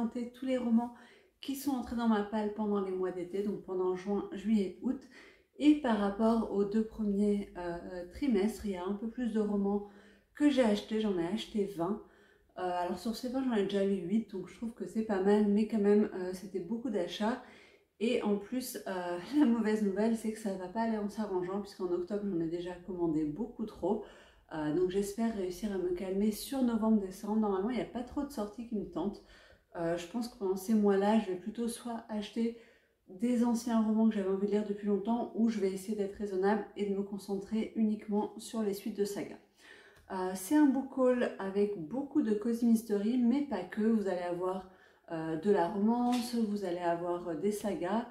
présenter tous les romans qui sont entrés dans ma palle pendant les mois d'été, donc pendant juin, juillet, août. Et par rapport aux 2 premiers trimestres, il y a un peu plus de romans que j'ai achetés, j'en ai acheté 20. Alors sur ces 20, j'en ai déjà eu 8, donc je trouve que c'est pas mal, mais quand même, c'était beaucoup d'achats. Et en plus, la mauvaise nouvelle, c'est que ça va pas aller en s'arrangeant, puisqu'en octobre, j'en ai déjà commandé beaucoup trop. Donc j'espère réussir à me calmer sur novembre-décembre. Normalement, il n'y a pas trop de sorties qui me tentent. Je pense que pendant ces mois-là, je vais plutôt soit acheter des anciens romans que j'avais envie de lire depuis longtemps, ou je vais essayer d'être raisonnable et de me concentrer uniquement sur les suites de saga. C'est un book haul avec beaucoup de cozy mystery, mais pas que. Vous allez avoir de la romance, vous allez avoir des sagas,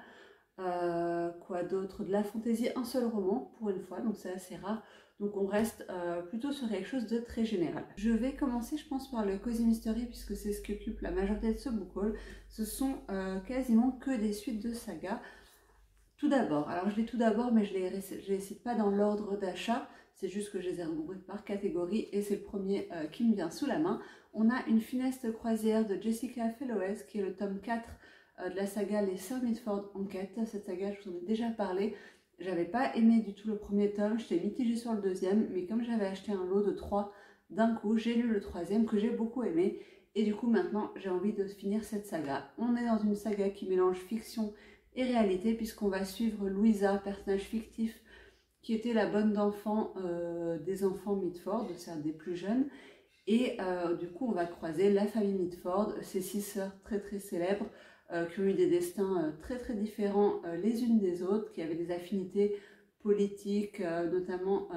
quoi d'autre, de la fantasy, un seul roman pour une fois, donc c'est assez rare. Donc on reste plutôt sur quelque chose de très général. Je vais commencer, je pense, par le cozy mystery, puisque c'est ce qui occupe la majorité de ce book haul. Ce sont quasiment que des suites de sagas. Tout d'abord, alors je l'ai tout d'abord, mais je les cite pas dans l'ordre d'achat, c'est juste que je les ai regroupés par catégorie et c'est le premier qui me vient sous la main. On a Une funeste croisière de Jessica Fellowes, qui est le tome 4 de la saga Les Sœurs Mitford Enquête. Cette saga, je vous en ai déjà parlé. J'avais pas aimé du tout le premier tome, j'étais mitigée sur le deuxième, mais comme j'avais acheté un lot de 3 d'un coup, j'ai lu le troisième que j'ai beaucoup aimé. Et du coup, maintenant, j'ai envie de finir cette saga. On est dans une saga qui mélange fiction et réalité, puisqu'on va suivre Louisa, personnage fictif qui était la bonne d'enfant des enfants Mitford, c'est-à-dire des plus jeunes. Et du coup, on va croiser la famille Mitford, ces 6 sœurs très très célèbres qui ont eu des destins très très différents les unes des autres, qui avaient des affinités politiques notamment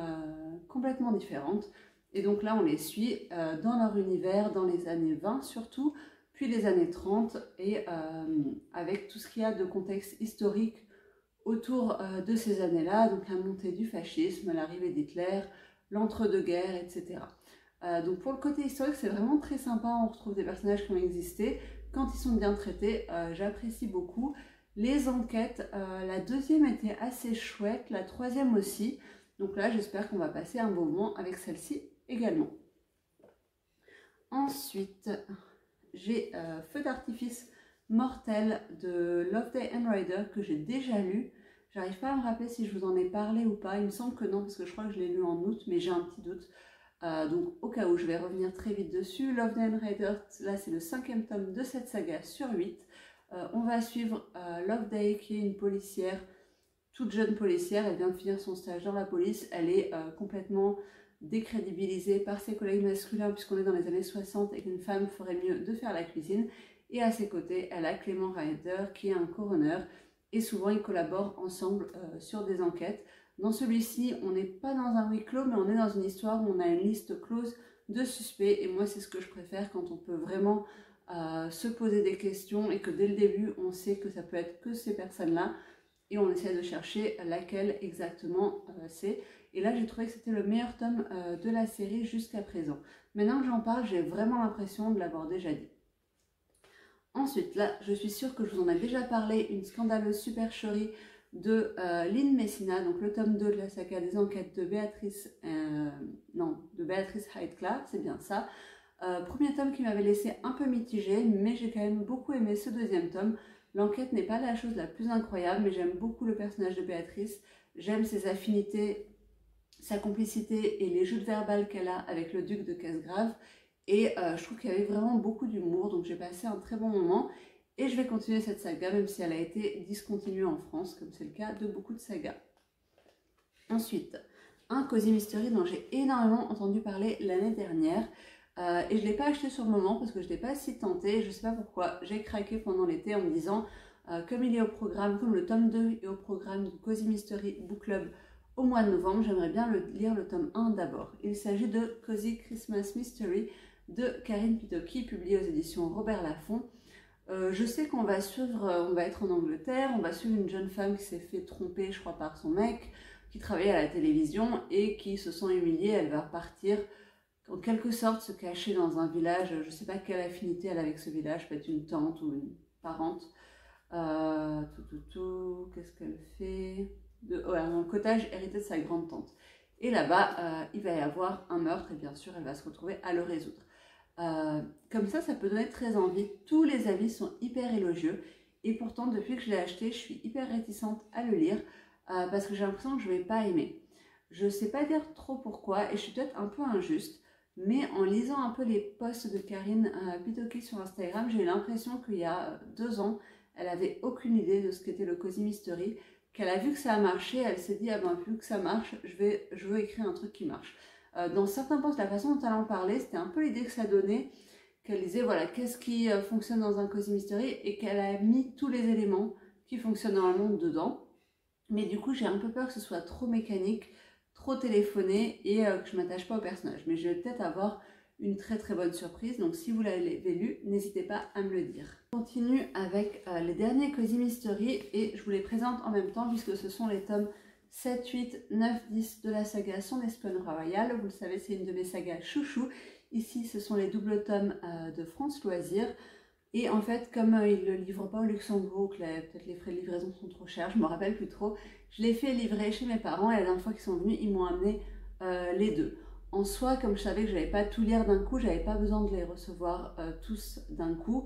complètement différentes. Et donc là, on les suit dans leur univers, dans les années 20 surtout, puis les années 30, et avec tout ce qu'il y a de contexte historique autour de ces années-là, donc la montée du fascisme, l'arrivée d'Hitler, l'entre-deux-guerres, etc. Donc pour le côté historique, c'est vraiment très sympa, on retrouve des personnages qui ont existé. Quand ils sont bien traités, j'apprécie beaucoup. Les enquêtes, la deuxième était assez chouette, la troisième aussi. Donc là, j'espère qu'on va passer un bon moment avec celle-ci également. Ensuite, j'ai Feu d'artifice mortel de Loveday and Rider que j'ai déjà lu. J'arrive pas à me rappeler si je vous en ai parlé ou pas. Il me semble que non, parce que je crois que je l'ai lu en août, mais j'ai un petit doute. Donc au cas où, je vais revenir très vite dessus. Loveday and Rider, là c'est le 5e tome de cette saga sur 8. On va suivre Loveday, qui est une policière, toute jeune policière. Elle vient de finir son stage dans la police. Elle est complètement décrédibilisée par ses collègues masculins, puisqu'on est dans les années 60 et qu'une femme ferait mieux de faire la cuisine. Et à ses côtés, elle a Clément Ryder, qui est un coroner, et souvent ils collaborent ensemble sur des enquêtes. Dans celui-ci, on n'est pas dans un huis clos, mais on est dans une histoire où on a une liste close de suspects, et moi c'est ce que je préfère, quand on peut vraiment se poser des questions et que dès le début on sait que ça peut être que ces personnes-là, et on essaie de chercher laquelle exactement c'est. Et là, j'ai trouvé que c'était le meilleur tome de la série jusqu'à présent. Maintenant que j'en parle, j'ai vraiment l'impression de l'avoir déjà dit. Ensuite, là, je suis sûre que je vous en ai déjà parlé, une scandaleuse supercherie de Lynn Messina, donc le tome 2 de la saga des enquêtes de Béatrice Heidtklaar, c'est bien ça. Premier tome qui m'avait laissé un peu mitigée, mais j'ai quand même beaucoup aimé ce deuxième tome. L'enquête n'est pas la chose la plus incroyable, mais j'aime beaucoup le personnage de Béatrice. J'aime ses affinités, sa complicité et les jeux de verbal qu'elle a avec le duc de Cassgrave. Et je trouve qu'il y avait vraiment beaucoup d'humour, donc j'ai passé un très bon moment. Et je vais continuer cette saga, même si elle a été discontinuée en France, comme c'est le cas de beaucoup de sagas. Ensuite, un Cozy Mystery dont j'ai énormément entendu parler l'année dernière. Et je ne l'ai pas acheté sur le moment parce que je n'étais pas si tentée. Je ne sais pas pourquoi. J'ai craqué pendant l'été en me disant, comme il est au programme, comme le tome 2 est au programme du Cozy Mystery Book Club au mois de novembre, j'aimerais bien lire le tome 1 d'abord. Il s'agit de Cozy Christmas Mystery de Karine Pitocchi, publié aux éditions Robert Laffont. Je sais qu'on va suivre, on va être en Angleterre, on va suivre une jeune femme qui s'est fait tromper, je crois, par son mec, qui travaillait à la télévision et qui se sent humiliée. Elle va partir, en quelque sorte, se cacher dans un village. Je ne sais pas quelle affinité elle a avec ce village, peut-être une tante ou une parente. Qu'est-ce qu'elle fait un cottage hérité de sa grande-tante. Et là-bas, il va y avoir un meurtre et bien sûr, elle va se retrouver à le résoudre. Comme ça peut donner très envie. Tous les avis sont hyper élogieux et pourtant depuis que je l'ai acheté, je suis hyper réticente à le lire parce que j'ai l'impression que je ne vais pas aimer. Je ne sais pas dire trop pourquoi et je suis peut-être un peu injuste, mais en lisant un peu les posts de Karine Pitoki sur Instagram, j'ai eu l'impression qu'il y a 2 ans, elle avait aucune idée de ce qu'était le Cozy Mystery, qu'elle a vu que ça a marché, elle s'est dit ah ben vu que ça marche, je veux écrire un truc qui marche. Dans certains posts, la façon dont elle en parlait, c'était un peu l'idée que ça donnait, qu'elle disait voilà qu'est-ce qui fonctionne dans un Cozy Mystery et qu'elle a mis tous les éléments qui fonctionnent normalement dedans. Mais du coup j'ai un peu peur que ce soit trop mécanique, trop téléphoné et que je m'attache pas au personnage. Mais je vais peut-être avoir une très très bonne surprise, donc si vous l'avez lu, n'hésitez pas à me le dire. On continue avec les derniers Cozy Mystery et je vous les présente en même temps puisque ce sont les tomes 7, 8, 9, 10 de la saga Son Espionne Royale. Vous le savez, c'est une de mes sagas chouchou. Ici, ce sont les doubles tomes de France Loisirs. Et en fait, comme ils ne le livrent pas au Luxembourg, que peut-être les frais de livraison sont trop chers, je ne me rappelle plus trop, je l'ai fait livrer chez mes parents et la dernière fois qu'ils sont venus, ils m'ont amené les deux. En soi, comme je savais que je n'allais pas tout lire d'un coup, je n'avais pas besoin de les recevoir tous d'un coup.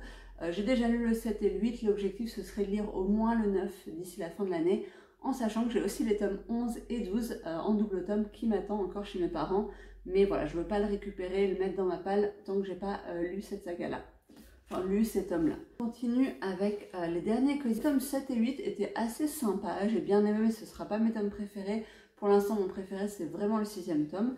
J'ai déjà lu le 7 et le 8, l'objectif ce serait de lire au moins le 9 d'ici la fin de l'année, en sachant que j'ai aussi les tomes 11 et 12 en double tome qui m'attendent encore chez mes parents. Mais voilà, je ne veux pas le récupérer et le mettre dans ma palle tant que je n'ai pas lu cette saga-là. Enfin, lu ces tomes-là. On continue avec les derniers Cozy. Les tomes 7 et 8 étaient assez sympas. J'ai bien aimé, mais ce ne sera pas mes tomes préférés. Pour l'instant, mon préféré, c'est vraiment le 6e tome.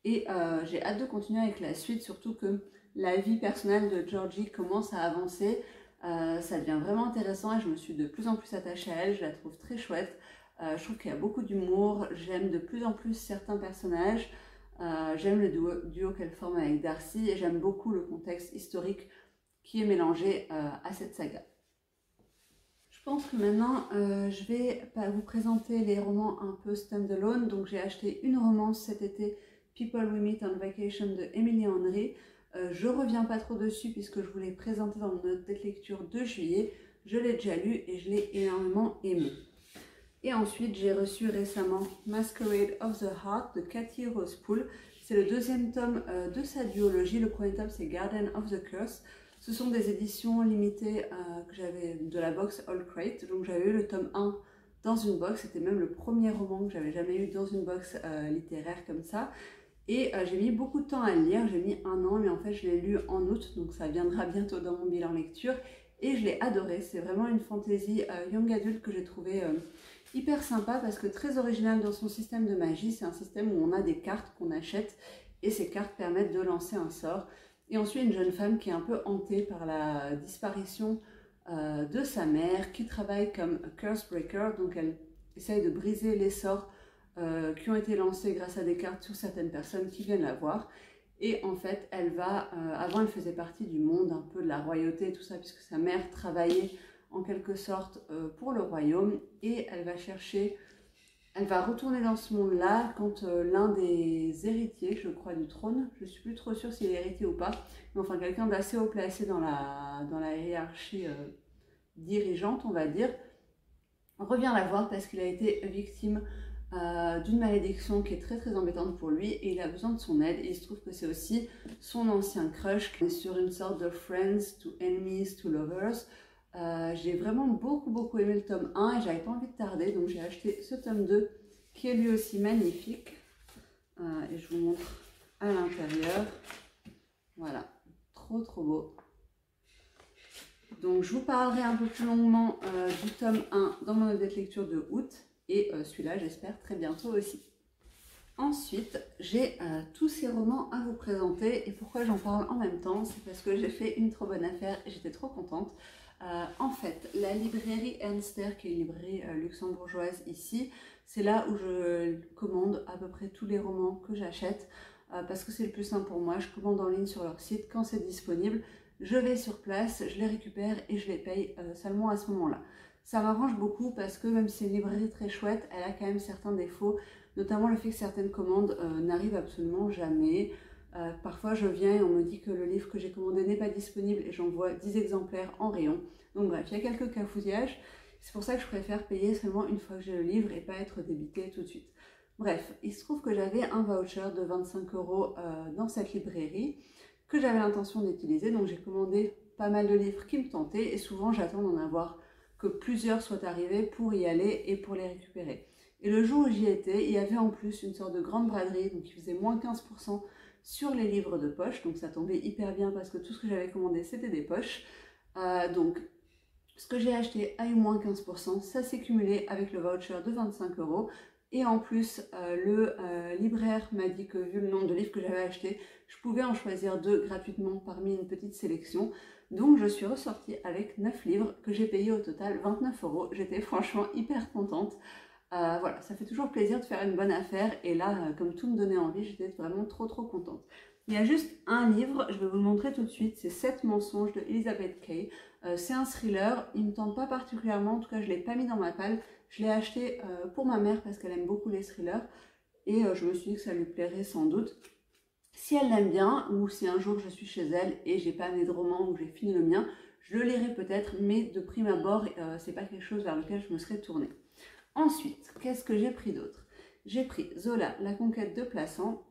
Et j'ai hâte de continuer avec la suite, surtout que la vie personnelle de Georgie commence à avancer. Ça devient vraiment intéressant et je me suis de plus en plus attachée à elle. Je la trouve très chouette. Je trouve qu'il y a beaucoup d'humour. J'aime de plus en plus certains personnages. J'aime le duo qu'elle forme avec Darcy et j'aime beaucoup le contexte historique qui est mélangé à cette saga. Je pense que maintenant je vais vous présenter les romans un peu stand-alone. Donc j'ai acheté une romance cet été, People We Meet on Vacation de Emily Henry. Je reviens pas trop dessus puisque je vous l'ai présenté dans mon note de lecture de juillet. Je l'ai déjà lu et je l'ai énormément aimé. Et ensuite j'ai reçu récemment Masquerade of the Heart de Cathy Rose Poole. C'est le 2e tome de sa duologie. Le premier tome c'est Garden of the Curse. Ce sont des éditions limitées que j'avais de la box All Crate. Donc j'avais eu le tome 1 dans une box. C'était même le premier roman que j'avais jamais eu dans une box littéraire comme ça. Et j'ai mis beaucoup de temps à le lire. J'ai mis 1 an, mais en fait je l'ai lu en août. Donc ça viendra bientôt dans mon bilan lecture. Et je l'ai adoré. C'est vraiment une fantasy young adulte que j'ai trouvé hyper sympa parce que très original dans son système de magie. C'est un système où on a des cartes qu'on achète et ces cartes permettent de lancer un sort. Et ensuite une jeune femme qui est un peu hantée par la disparition de sa mère, qui travaille comme curse breaker, donc elle essaye de briser les sorts qui ont été lancés grâce à des cartes sur certaines personnes qui viennent la voir. Et en fait, elle va, avant elle faisait partie du monde un peu de la royauté et tout ça, puisque sa mère travaillait en quelque sorte pour le royaume, et elle va chercher... Elle va retourner dans ce monde-là quand l'un des héritiers, je crois, du trône, je ne suis plus trop sûre s'il est héritier ou pas, mais enfin quelqu'un d'assez haut placé dans la hiérarchie dirigeante, on va dire, revient la voir parce qu'il a été victime d'une malédiction qui est très très embêtante pour lui et il a besoin de son aide. Et il se trouve que c'est aussi son ancien crush qui est sur une sorte de Friends to Enemies to Lovers. J'ai vraiment beaucoup aimé le tome 1 et j'avais pas envie de tarder, donc j'ai acheté ce tome 2 qui est lui aussi magnifique. Et je vous montre à l'intérieur. Voilà, trop beau. Donc je vous parlerai un peu plus longuement du tome 1 dans mon update lecture de août et celui-là j'espère très bientôt aussi. Ensuite, j'ai tous ces romans à vous présenter et pourquoi j'en parle en même temps, c'est parce que j'ai fait une trop bonne affaire et j'étais trop contente. En fait, la librairie Ernster, qui est une librairie luxembourgeoise ici, c'est là où je commande à peu près tous les romans que j'achète parce que c'est le plus simple pour moi. Je commande en ligne sur leur site quand c'est disponible, je vais sur place, je les récupère et je les paye seulement à ce moment-là. Ça m'arrange beaucoup parce que même si c'est une librairie très chouette, elle a quand même certains défauts, notamment le fait que certaines commandes n'arrivent absolument jamais. Parfois je viens et on me dit que le livre que j'ai commandé n'est pas disponible et j'envoie 10 exemplaires en rayon. Donc bref, il y a quelques cafouillages. C'est pour ça que je préfère payer seulement une fois que j'ai le livre et pas être débitée tout de suite. Bref, il se trouve que j'avais un voucher de 25 € dans cette librairie que j'avais l'intention d'utiliser. Donc j'ai commandé pas mal de livres qui me tentaient et souvent j'attends d'en avoir que plusieurs soient arrivés pour y aller et pour les récupérer. Et le jour où j'y étais, il y avait en plus une sorte de grande braderie, donc il faisait moins 15% sur les livres de poche, donc ça tombait hyper bien parce que tout ce que j'avais commandé c'était des poches. Donc ce que j'ai acheté a eu moins 15%, ça s'est cumulé avec le voucher de 25 €. Et en plus, le libraire m'a dit que vu le nombre de livres que j'avais acheté, je pouvais en choisir 2 gratuitement parmi une petite sélection. Donc je suis ressortie avec 9 livres que j'ai payé au total 29 €. J'étais franchement hyper contente. Voilà, ça fait toujours plaisir de faire une bonne affaire et là, comme tout me donnait envie, j'étais vraiment trop contente. Il y a juste un livre, je vais vous le montrer tout de suite, c'est 7 mensonges de Elizabeth Kay. C'est un thriller, il ne me tente pas particulièrement, en tout cas je ne l'ai pas mis dans ma palle. Je l'ai acheté pour ma mère parce qu'elle aime beaucoup les thrillers et je me suis dit que ça lui plairait sans doute. Si elle l'aime bien ou si un jour je suis chez elle et j'ai pas amené de roman ou j'ai fini le mien, je le lirai peut-être, mais de prime abord, c'est pas quelque chose vers lequel je me serais tournée. Ensuite, qu'est-ce que j'ai pris d'autre? J'ai pris Zola, La conquête de Plassans,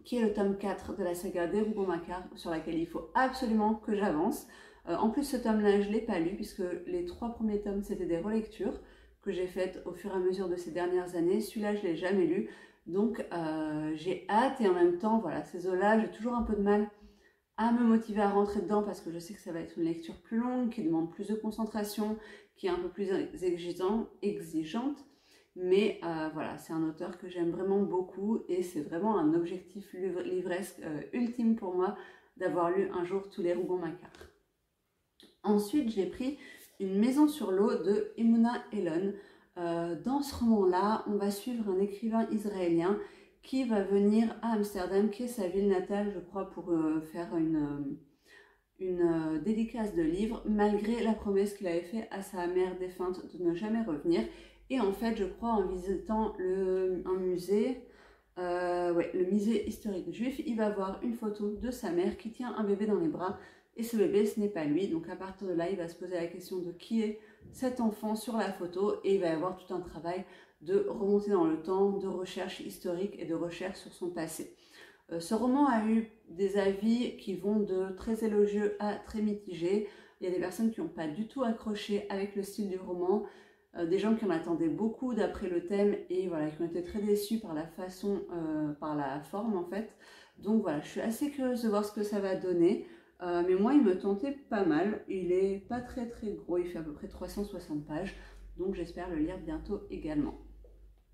qui est le tome 4 de la saga des Rougon-Macquart, sur laquelle il faut absolument que j'avance. En plus, ce tome-là, je ne l'ai pas lu, puisque les 3 premiers tomes, c'était des relectures que j'ai faites au fur et à mesure de ces dernières années. Celui-là, je ne l'ai jamais lu, donc j'ai hâte, et en même temps, voilà, ces Zola, j'ai toujours un peu de mal à me motiver à rentrer dedans, parce que je sais que ça va être une lecture plus longue, qui demande plus de concentration, qui est un peu plus exigeante. Mais voilà, c'est un auteur que j'aime vraiment beaucoup et c'est vraiment un objectif livresque ultime pour moi d'avoir lu un jour tous les Rougon-Macquart. Ensuite, j'ai pris Une maison sur l'eau de Emunah Elon. Dans ce roman-là, on va suivre un écrivain israélien qui va venir à Amsterdam, qui est sa ville natale, je crois, pour faire une dédicace de livre, malgré la promesse qu'il avait faite à sa mère défunte de ne jamais revenir. Et en fait, je crois, en visitant un musée, le musée historique juif, il va voir une photo de sa mère qui tient un bébé dans les bras. Et ce bébé, ce n'est pas lui. Donc à partir de là, il va se poser la question de qui est cet enfant sur la photo. Et il va y avoir tout un travail de remonter dans le temps, de recherche historique et de recherche sur son passé. Ce roman a eu des avis qui vont de très élogieux à très mitigés. Il y a des personnes qui n'ont pas du tout accroché avec le style du roman. Des gens qui en attendaient beaucoup d'après le thème et voilà, qui ont été très déçus par la façon, par la forme en fait. Donc voilà, je suis assez curieuse de voir ce que ça va donner. Mais moi, il me tentait pas mal. Il est pas très gros, il fait à peu près 360 pages. Donc j'espère le lire bientôt également.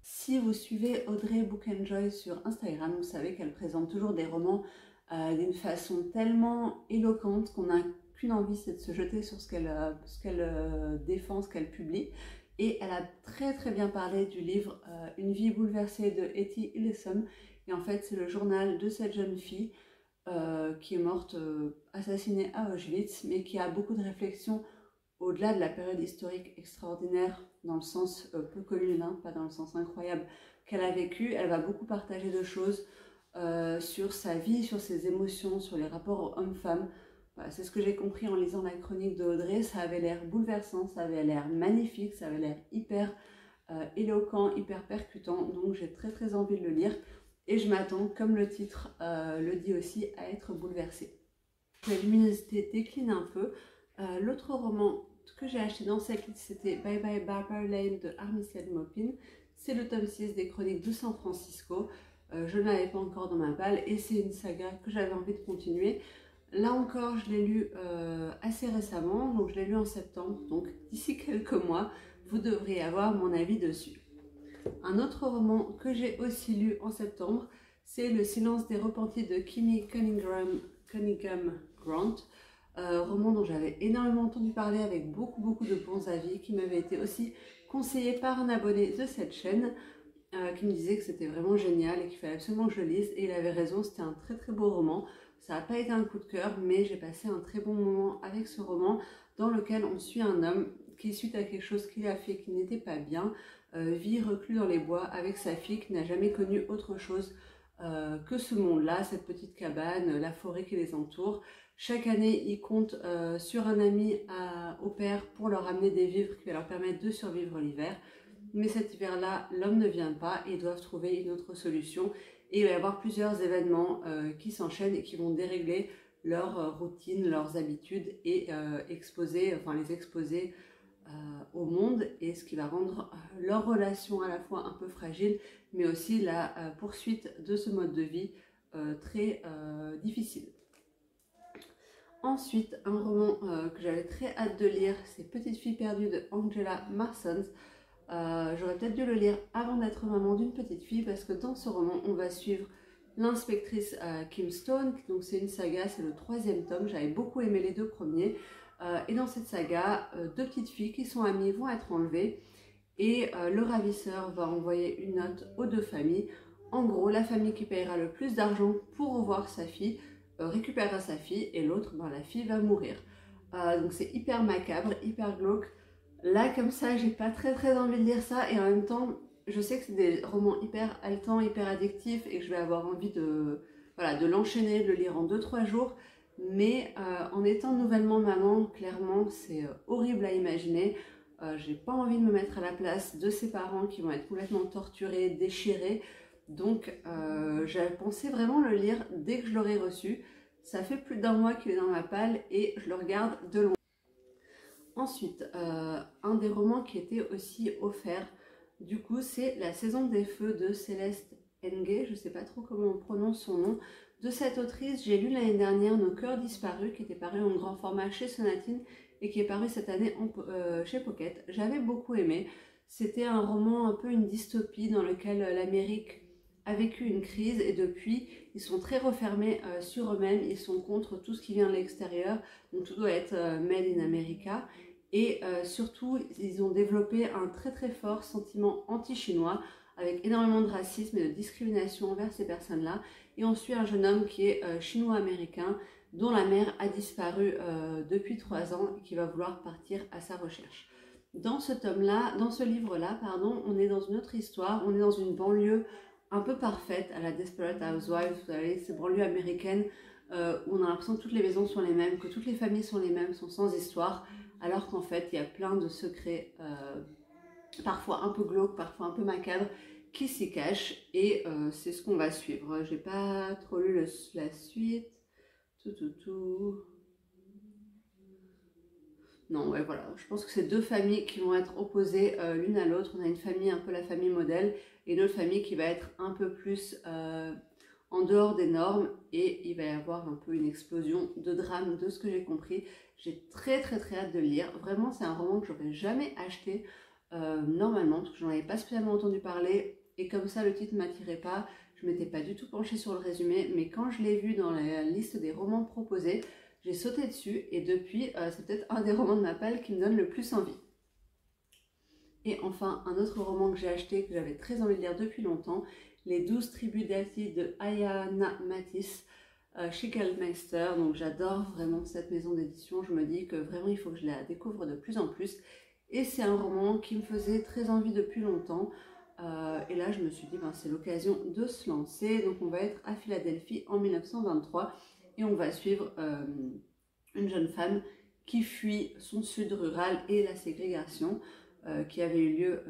Si vous suivez Audrey Bookenjoy sur Instagram, vous savez qu'elle présente toujours des romans d'une façon tellement éloquente qu'on n'a qu'une envie, c'est de se jeter sur ce qu'elle défend, ce qu'elle publie. Et elle a très bien parlé du livre Une vie bouleversée de Etty Hillesum. Et en fait, c'est le journal de cette jeune fille qui est morte assassinée à Auschwitz, mais qui a beaucoup de réflexions au-delà de la période historique extraordinaire, dans le sens peu connu, hein, pas dans le sens incroyable, qu'elle a vécu. Elle va beaucoup partager de choses sur sa vie, sur ses émotions, sur les rapports hommes-femmes. Voilà, c'est ce que j'ai compris en lisant la chronique de Audrey. Ça avait l'air bouleversant, ça avait l'air magnifique, ça avait l'air hyper éloquent, hyper percutant. Donc j'ai très envie de le lire. Et je m'attends, comme le titre le dit aussi, à être bouleversée. La luminosité décline un peu. L'autre roman que j'ai acheté dans cette liste, c'était Bye Bye Barbara Lane de Armistead Maupin. C'est le tome 6 des Chroniques de San Francisco. Je ne l'avais pas encore dans ma palle et c'est une saga que j'avais envie de continuer. Là encore, je l'ai lu assez récemment, donc je l'ai lu en septembre. Donc d'ici quelques mois, vous devriez avoir mon avis dessus. Un autre roman que j'ai aussi lu en septembre, c'est Le silence des repentis de Kimi Cunningham Grant. Roman dont j'avais énormément entendu parler avec beaucoup de bons avis, qui m'avait été aussi conseillé par un abonné de cette chaîne qui me disait que c'était vraiment génial et qu'il fallait absolument que je le lise, et il avait raison, c'était un très beau roman. Ça n'a pas été un coup de cœur, mais j'ai passé un très bon moment avec ce roman dans lequel on suit un homme qui, suite à quelque chose qu'il a fait qui n'était pas bien, vit reclus dans les bois avec sa fille qui n'a jamais connu autre chose que ce monde-là, cette petite cabane, la forêt qui les entoure. Chaque année, ils comptent sur un ami au père pour leur amener des vivres qui va leur permettre de survivre l'hiver. Mais cet hiver-là, l'homme ne vient pas et ils doivent trouver une autre solution. Et il va y avoir plusieurs événements qui s'enchaînent et qui vont dérégler leurs routines, leurs habitudes et les exposer au monde, et ce qui va rendre leur relation à la fois un peu fragile, mais aussi la poursuite de ce mode de vie très difficile. Ensuite, un roman que j'avais très hâte de lire, c'est Petite fille perdue de Angela Marsons. J'aurais peut-être dû le lire avant d'être maman d'une petite fille, parce que dans ce roman, on va suivre l'inspectrice Kim Stone. Donc c'est une saga, c'est le 3e tome, j'avais beaucoup aimé les 2 premiers. Et dans cette saga, 2 petites filles qui sont amies vont être enlevées, et le ravisseur va envoyer une note aux 2 familles. En gros, la famille qui paiera le plus d'argent pour revoir sa fille récupérera sa fille, et l'autre, la fille va mourir. Donc c'est hyper macabre, hyper glauque. Là, comme ça, j'ai pas très envie de lire ça, et en même temps, je sais que c'est des romans hyper haletants, hyper addictifs, et que je vais avoir envie de l'enchaîner, de le lire en 2-3 jours. Mais en étant nouvellement maman, clairement, c'est horrible à imaginer. J'ai pas envie de me mettre à la place de ces parents qui vont être complètement torturés, déchirés. Donc j'avais pensé vraiment le lire dès que je l'aurai reçu. Ça fait plus d'1 mois qu'il est dans ma palle et je le regarde de loin. Ensuite, un des romans qui était aussi offert, du coup, c'est La saison des feux de Céleste Ng, je sais pas trop comment on prononce son nom. De cette autrice, j'ai lu l'année dernière Nos cœurs disparus, qui était paru en grand format chez Sonatine et qui est paru cette année chez Pocket. J'avais beaucoup aimé. C'était un roman un peu une dystopie dans lequel l'Amérique a vécu une crise, et depuis, ils sont très refermés sur eux-mêmes, ils sont contre tout ce qui vient de l'extérieur, donc tout doit être made in America. Et surtout, ils ont développé un très fort sentiment anti-chinois, avec énormément de racisme et de discrimination envers ces personnes-là. Et on suit un jeune homme qui est chinois-américain, dont la mère a disparu depuis 3 ans, et qui va vouloir partir à sa recherche. Dans ce livre-là, pardon, on est dans une autre histoire, on est dans une banlieue un peu parfaite, à la Desperate Housewives, vous savez, ces banlieues américaines où on a l'impression que toutes les maisons sont les mêmes, que toutes les familles sont les mêmes, sont sans histoire, alors qu'en fait, il y a plein de secrets, parfois un peu glauques, parfois un peu macabres, qui s'y cachent, et c'est ce qu'on va suivre. J'ai pas trop lu la suite. Non, ouais, voilà. Je pense que c'est 2 familles qui vont être opposées l'une à l'autre. On a une famille, un peu la famille modèle, et une autre famille qui va être un peu plus en dehors des normes, et il va y avoir un peu une explosion de drame, de ce que j'ai compris. J'ai très hâte de le lire. Vraiment, c'est un roman que j'aurais jamais acheté normalement, parce que j'en avais pas spécialement entendu parler, et comme ça le titre ne m'attirait pas. Je m'étais pas du tout penchée sur le résumé, mais quand je l'ai vu dans la liste des romans proposés, j'ai sauté dessus, et depuis, c'est peut-être un des romans de ma palle qui me donne le plus envie. Et enfin, un autre roman que j'ai acheté, que j'avais très envie de lire depuis longtemps, Les 12 tribus d'Alti de Ayanna Matisse, chez Gallmeister. Donc j'adore vraiment cette maison d'édition, je me dis que vraiment il faut que je la découvre de plus en plus. Et c'est un roman qui me faisait très envie depuis longtemps. Et là je me suis dit, c'est l'occasion de se lancer. Donc on va être à Philadelphie en 1923. Et on va suivre une jeune femme qui fuit son sud rural et la ségrégation qui avait eu lieu.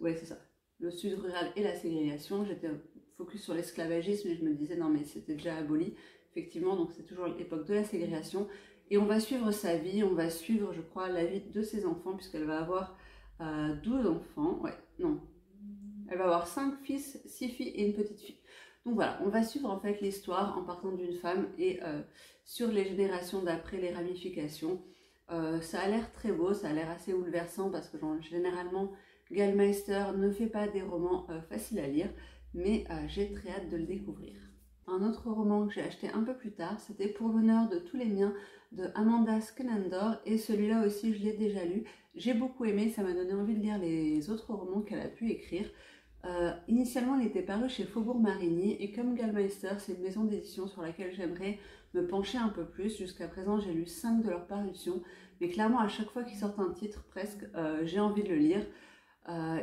Ouais, c'est ça. Le sud rural et la ségrégation. J'étais focus sur l'esclavagisme, et je me disais, non, mais c'était déjà aboli. Effectivement, donc c'est toujours l'époque de la ségrégation. Et on va suivre sa vie, on va suivre, je crois, la vie de ses enfants, puisqu'elle va avoir 12 enfants. Ouais, non. Elle va avoir 5 fils, 6 filles et une petite fille. Donc voilà, on va suivre en fait l'histoire en partant d'une femme, et sur les générations d'après, les ramifications. Ça a l'air très beau, ça a l'air assez bouleversant, parce que généralement Gallmeister ne fait pas des romans faciles à lire, mais j'ai très hâte de le découvrir. Un autre roman que j'ai acheté un peu plus tard, c'était Pour l'honneur de tous les miens de Amanda Skenandor, et celui-là aussi je l'ai déjà lu. J'ai beaucoup aimé, ça m'a donné envie de lire les autres romans qu'elle a pu écrire. Initialement, il était paru chez Faubourg Marigny, et comme Gallmeister, c'est une maison d'édition sur laquelle j'aimerais me pencher un peu plus. Jusqu'à présent, j'ai lu 5 de leurs parutions, mais clairement, à chaque fois qu'ils sortent un titre, presque, j'ai envie de le lire.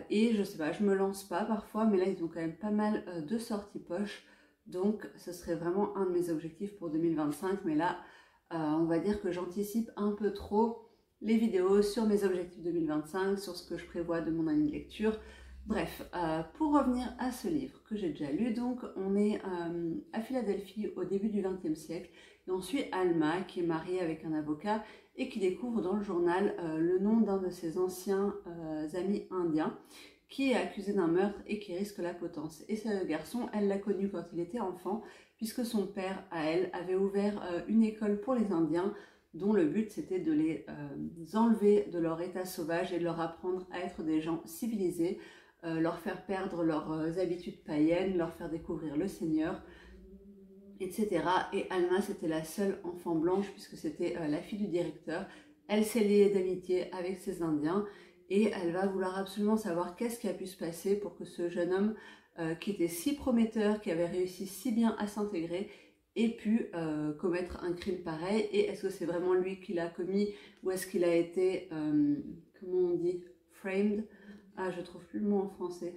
Et je sais pas, je me lance pas parfois, mais là, ils ont quand même pas mal de sorties poche, donc ce serait vraiment un de mes objectifs pour 2025. Mais là, on va dire que j'anticipe un peu trop les vidéos sur mes objectifs 2025, sur ce que je prévois de mon année de lecture. Bref, pour revenir à ce livre que j'ai déjà lu, donc on est à Philadelphie au début du XXe siècle et on suit Alma qui est mariée avec un avocat et qui découvre dans le journal le nom d'un de ses anciens amis indiens qui est accusé d'un meurtre et qui risque la potence. Et ce garçon, elle l'a connu quand il était enfant puisque son père, à elle, avait ouvert une école pour les Indiens dont le but c'était de les enlever de leur état sauvage et de leur apprendre à être des gens civilisés, leur faire perdre leurs habitudes païennes, leur faire découvrir le Seigneur, etc. Et Alma, c'était la seule enfant blanche puisque c'était la fille du directeur. Elle s'est liée d'amitié avec ces Indiens et elle va vouloir absolument savoir qu'est-ce qui a pu se passer pour que ce jeune homme qui était si prometteur, qui avait réussi si bien à s'intégrer, ait pu commettre un crime pareil. Et est-ce que c'est vraiment lui qui l'a commis ou est-ce qu'il a été, comment on dit, framed? Ah, je trouve plus le mot en français.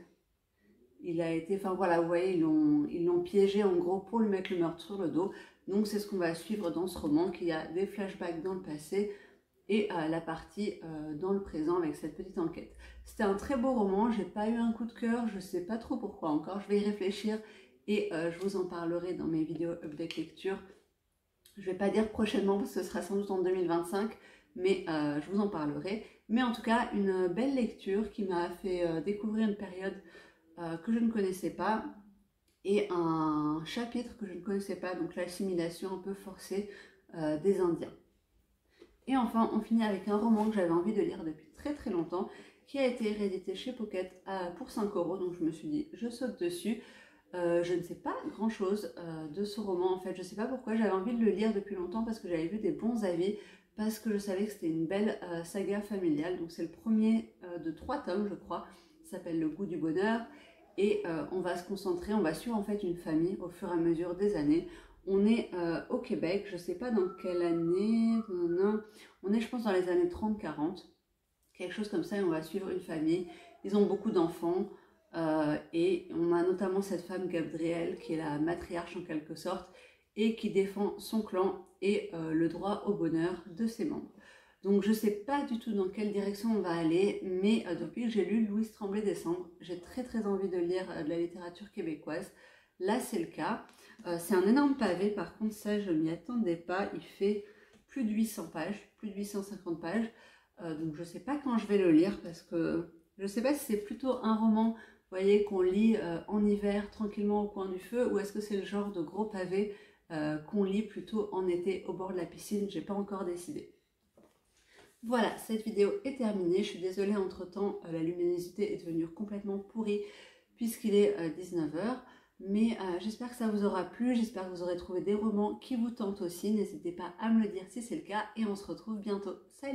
Il a été, enfin voilà, vous voyez, ils l'ont piégé en gros pour lui mettre le meurtre sur le dos. Donc c'est ce qu'on va suivre dans ce roman, qui a des flashbacks dans le passé et la partie dans le présent avec cette petite enquête. C'était un très beau roman, j'ai pas eu un coup de cœur, je sais pas trop pourquoi encore, je vais y réfléchir et je vous en parlerai dans mes vidéos update lecture. Je vais pas dire prochainement parce que ce sera sans doute en 2025, mais je vous en parlerai. Mais en tout cas, une belle lecture qui m'a fait découvrir une période que je ne connaissais pas et un chapitre que je ne connaissais pas, donc l'assimilation un peu forcée des Indiens. Et enfin, on finit avec un roman que j'avais envie de lire depuis très très longtemps, qui a été réédité chez Pocket pour 5 €, donc je me suis dit, je saute dessus. Je ne sais pas grand chose de ce roman, en fait, je ne sais pas pourquoi, j'avais envie de le lire depuis longtemps parce que j'avais vu des bons avis, parce que je savais que c'était une belle saga familiale, donc c'est le premier de 3 tomes je crois, ça s'appelle Le goût du bonheur, et on va se concentrer, on va suivre en fait une famille au fur et à mesure des années. On est au Québec, je ne sais pas dans quelle année, on est je pense dans les années 30-40, quelque chose comme ça, et on va suivre une famille, ils ont beaucoup d'enfants, et on a notamment cette femme Gabrielle qui est la matriarche en quelque sorte et qui défend son clan et le droit au bonheur de ses membres. Donc je ne sais pas du tout dans quelle direction on va aller, mais depuis que j'ai lu Louise Tremblay-Décembre, j'ai très très envie de lire de la littérature québécoise. Là c'est le cas. C'est un énorme pavé, par contre ça je ne m'y attendais pas, il fait plus de 800 pages, plus de 850 pages. Donc je ne sais pas quand je vais le lire parce que je ne sais pas si c'est plutôt un roman, vous voyez, qu'on lit en hiver tranquillement au coin du feu, ou est-ce que c'est le genre de gros pavé qu'on lit plutôt en été au bord de la piscine, j'ai pas encore décidé. Voilà, cette vidéo est terminée, je suis désolée, entre temps la luminosité est devenue complètement pourrie puisqu'il est 19 h, mais j'espère que ça vous aura plu, j'espère que vous aurez trouvé des romans qui vous tentent aussi, n'hésitez pas à me le dire si c'est le cas et on se retrouve bientôt. Salut!